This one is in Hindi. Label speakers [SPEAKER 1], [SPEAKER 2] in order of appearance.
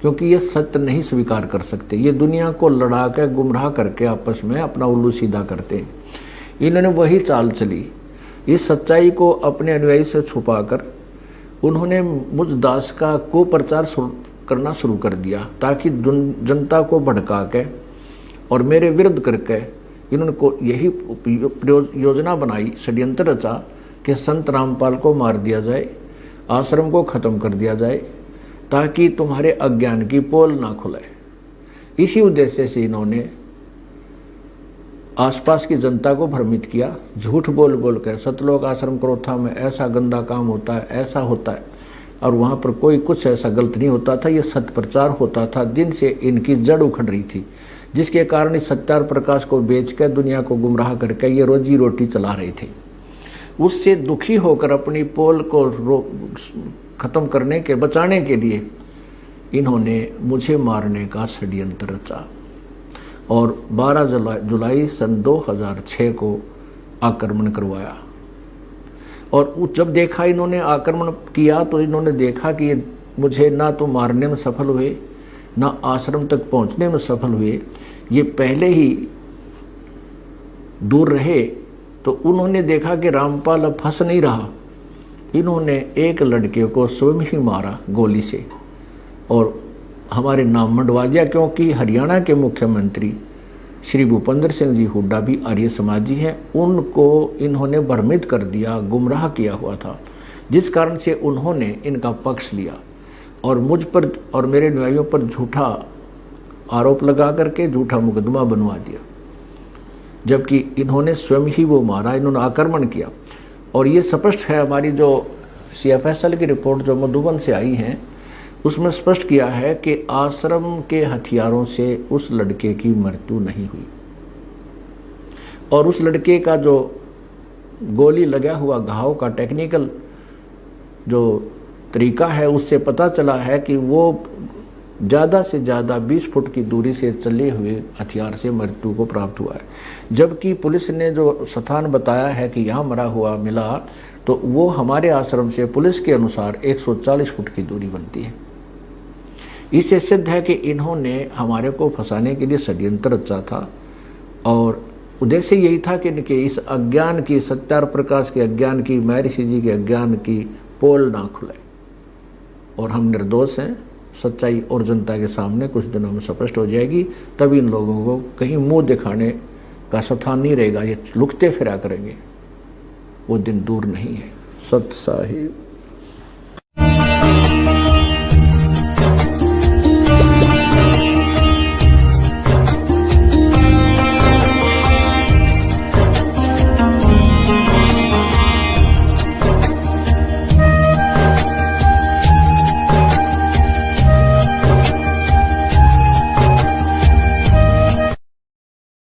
[SPEAKER 1] क्योंकि ये सत्य नहीं स्वीकार कर सकते। ये दुनिया को लड़ा के गुमराह करके आपस में अपना उल्लू सीधा करते हैं। इन्होंने वही चाल चली। इस सच्चाई को अपने अनुयायी से छुपाकर उन्होंने मुझ दास का कुप्रचार करना शुरू कर दिया, ताकि जनता को भड़का के और मेरे विरुद्ध करके इन्होंने को यही योजना बनाई, षड्यंत्र रचा कि संत रामपाल को मार दिया जाए, आश्रम को खत्म कर दिया जाए, ताकि तुम्हारे अज्ञान की पोल ना खुले। इसी उद्देश्य से इन्होंने आसपास की जनता को भ्रमित किया। झूठ बोल बोल कर सतलोक आश्रम क्रोथा में ऐसा गंदा काम होता है, ऐसा होता है, और वहाँ पर कोई कुछ ऐसा गलत नहीं होता था। ये सत्य प्रचार होता था, जिनसे इनकी जड़ उखड़ रही थी, जिसके कारण इस सत्यार प्रकाश को बेच कर दुनिया को गुमराह करके ये रोजी रोटी चला रहे थे। उससे दुखी होकर अपनी पोल को खत्म करने के बचाने के लिए इन्होंने मुझे मारने का षड्यंत्र रचा और 12 जुलाई सन 2006 को आक्रमण करवाया। और जब देखा इन्होंने आक्रमण किया तो इन्होंने देखा कि मुझे ना तो मारने में सफल हुए, ना आश्रम तक पहुंचने में सफल हुए, ये पहले ही दूर रहे। तो उन्होंने देखा कि रामपाल अब फंस नहीं रहा। इन्होंने एक लड़के को स्वयं ही मारा गोली से और हमारे नाम मंडवा दिया, क्योंकि हरियाणा के मुख्यमंत्री श्री भूपेंद्र सिंह जी हुड्डा भी आर्य समाजी हैं। उनको इन्होंने भ्रमित कर दिया, गुमराह किया हुआ था, जिस कारण से उन्होंने इनका पक्ष लिया और मुझ पर और मेरे अनुयायियों पर झूठा आरोप लगा करके झूठा मुकदमा बनवा दिया, जबकि इन्होंने स्वयं ही वो मारा, इन्होंने आक्रमण किया। और ये स्पष्ट है, हमारी जो CFSL की रिपोर्ट जो मधुबन से आई है उसमें स्पष्ट किया है कि आश्रम के हथियारों से उस लड़के की मृत्यु नहीं हुई और उस लड़के का जो गोली लगा हुआ घाव का टेक्निकल जो तरीका है उससे पता चला है कि वो ज़्यादा से ज़्यादा 20 फुट की दूरी से चले हुए हथियार से मृत्यु को प्राप्त हुआ है। जबकि पुलिस ने जो स्थान बताया है कि यहाँ मरा हुआ मिला, तो वो हमारे आश्रम से पुलिस के अनुसार 140 फुट की दूरी बनती है। इससे सिद्ध है कि इन्होंने हमारे को फंसाने के लिए षड्यंत्र रचा था और उद्देश्य यही था कि इस अज्ञान की, सत्यार प्रकाश के अज्ञान की, महर्षि जी के अज्ञान की पोल ना खुले। और हम निर्दोष हैं। सच्चाई और जनता के सामने कुछ दिनों में स्पष्ट हो जाएगी। तभी इन लोगों को कहीं मुंह दिखाने का स्थान नहीं रहेगा, ये लुकते फिरा करेंगे। वो दिन दूर नहीं है। सत साहिब।